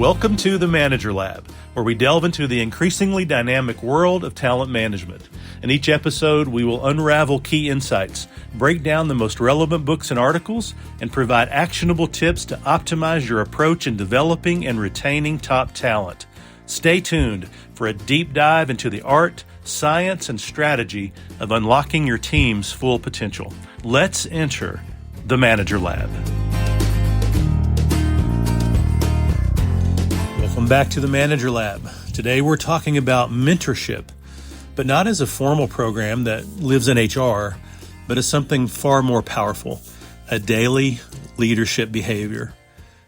Welcome to the Manager Lab, where we delve into the increasingly dynamic world of talent management. In each episode, we will unravel key insights, break down the most relevant books and articles, and provide actionable tips to optimize your approach in developing and retaining top talent. Stay tuned for a deep dive into the art, science, and strategy of unlocking your team's full potential. Let's enter the Manager Lab. Welcome back to the Manager Lab. Today we're talking about mentorship, but not as a formal program that lives in HR, but as something far more powerful, a daily leadership behavior.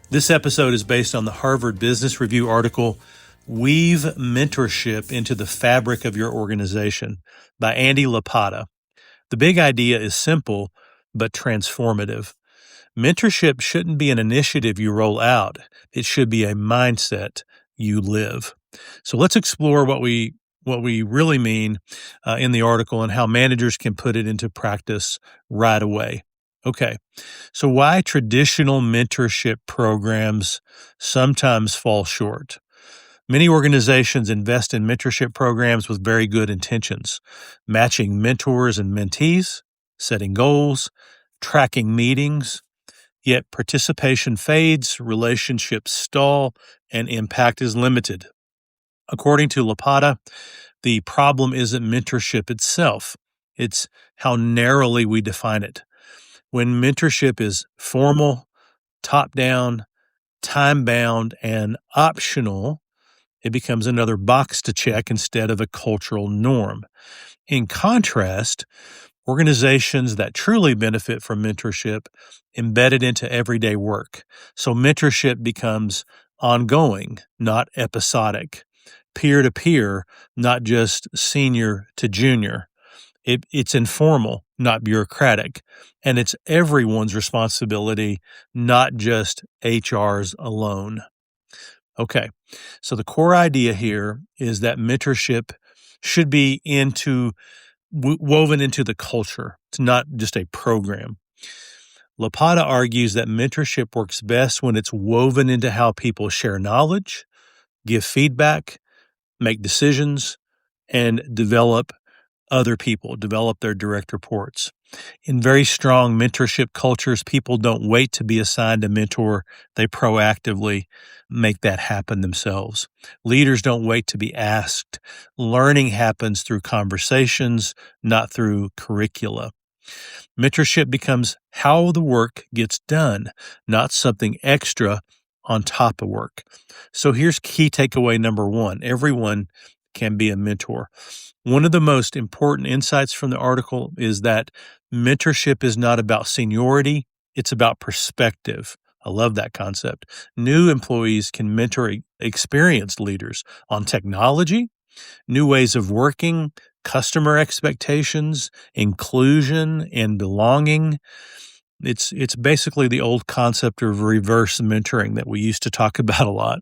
This episode is based on the Harvard Business Review article, Weave Mentorship into the Fabric of Your Organization by Andy Lopata. The big idea is simple, but transformative. Mentorship shouldn't be an initiative you roll out. It should be a mindset you live. So let's explore what we really mean in the article and how managers can put it into practice right away. Okay, so why traditional mentorship programs sometimes fall short? Many organizations invest in mentorship programs with very good intentions, matching mentors and mentees, setting goals, tracking meetings. Yet participation fades, relationships stall, and impact is limited. According to Lopata, the problem isn't mentorship itself. It's how narrowly we define it. When mentorship is formal, top-down, time-bound, and optional, it becomes another box to check instead of a cultural norm. In contrast, organizations that truly benefit from mentorship embed it into everyday work. So mentorship becomes ongoing, not episodic. Peer-to-peer, not just senior to junior. It's informal, not bureaucratic. And it's everyone's responsibility, not just HR's alone. Okay, so the core idea here is that mentorship should be woven into the culture. It's not just a program. Lopata argues that mentorship works best when it's woven into how people share knowledge, give feedback, make decisions, and develop other people, develop their direct reports. In very strong mentorship cultures, people don't wait to be assigned a mentor. They proactively make that happen themselves. Leaders don't wait to be asked. Learning happens through conversations, not through curricula. Mentorship becomes how the work gets done, not something extra on top of work. So here's key takeaway number one. Everyone can be a mentor. One of the most important insights from the article is that mentorship is not about seniority, it's about perspective. I love that concept. New employees can mentor experienced leaders on technology, new ways of working, customer expectations, inclusion, and belonging. It's basically the old concept of reverse mentoring that we used to talk about a lot.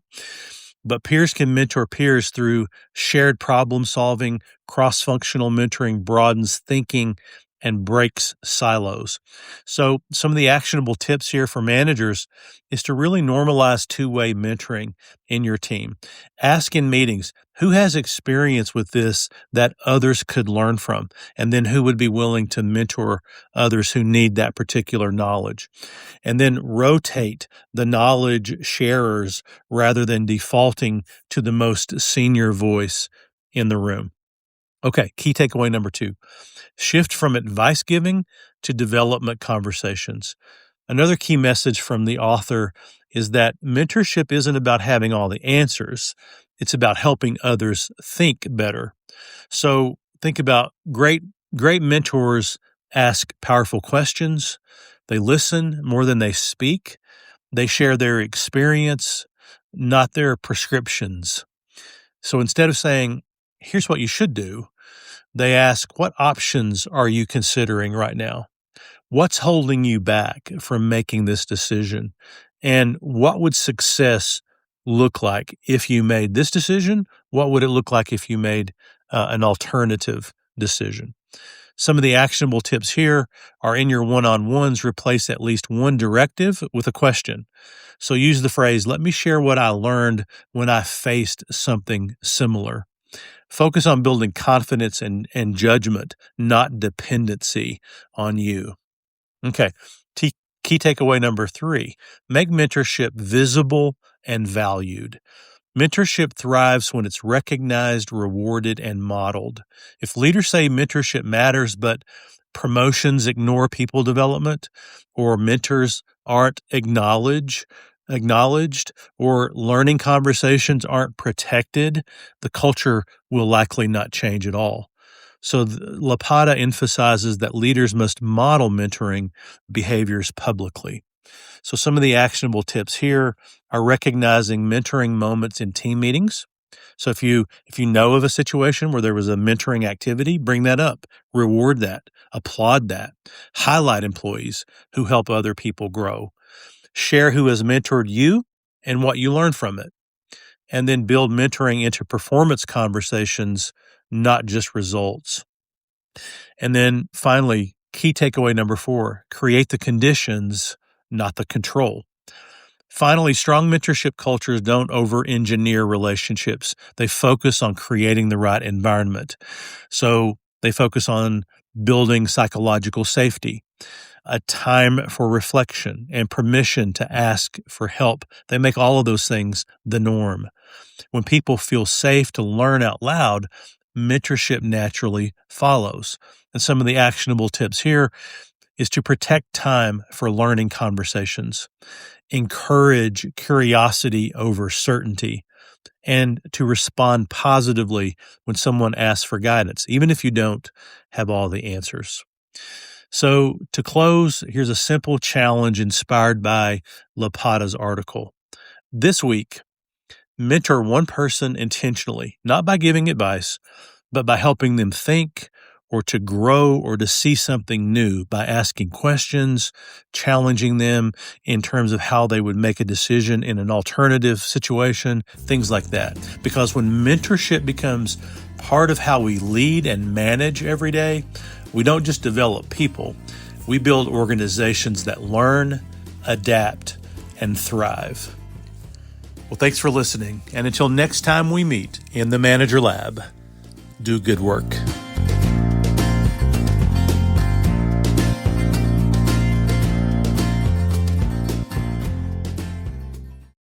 But peers can mentor peers through shared problem solving. Cross-functional mentoring broadens thinking and breaks silos. So some of the actionable tips here for managers is to really normalize two-way mentoring in your team. Ask in meetings, who has experience with this that others could learn from? And then who would be willing to mentor others who need that particular knowledge? And then rotate the knowledge sharers rather than defaulting to the most senior voice in the room. Okay, key takeaway number two, shift from advice giving to development conversations. Another key message from the author is that mentorship isn't about having all the answers. It's about helping others think better. So think about great mentors ask powerful questions. They listen more than they speak. They share their experience, not their prescriptions. So instead of saying, here's what you should do, they ask, what options are you considering right now? What's holding you back from making this decision? And what would success look like if you made this decision? What would it look like if you made an alternative decision? Some of the actionable tips here are in your one-on-ones, replace at least one directive with a question. So use the phrase, let me share what I learned when I faced something similar. Focus on building confidence and judgment, not dependency on you. Okay, key takeaway number 3, make mentorship visible and valued. Mentorship thrives when it's recognized, rewarded, and modeled. If leaders say mentorship matters, but promotions ignore people development, or mentors aren't acknowledged, or learning conversations aren't protected, the culture will likely not change at all. So Lopata emphasizes that leaders must model mentoring behaviors publicly. So some of the actionable tips here are recognizing mentoring moments in team meetings. So if you know of a situation where there was a mentoring activity, bring that up, reward that, applaud that, highlight employees who help other people grow, share who has mentored you and what you learned from it, and then build mentoring into performance conversations, not just results. And then finally, key takeaway number 4, create the conditions, not the control. Finally, strong mentorship cultures don't over-engineer relationships. They focus on creating the right environment. So they focus on building psychological safety, a time for reflection, and permission to ask for help. They make all of those things the norm. When people feel safe to learn out loud, mentorship naturally follows. And some of the actionable tips here is to protect time for learning conversations, encourage curiosity over certainty, and to respond positively when someone asks for guidance, even if you don't have all the answers. So to close, here's a simple challenge inspired by Lopata's article. This week, mentor one person intentionally, not by giving advice, but by helping them think or to grow or to see something new, by asking questions, challenging them in terms of how they would make a decision in an alternative situation, things like that. Because when mentorship becomes part of how we lead and manage every day, we don't just develop people, we build organizations that learn, adapt, and thrive. Well, thanks for listening. And until next time we meet in the Manager Lab, do good work.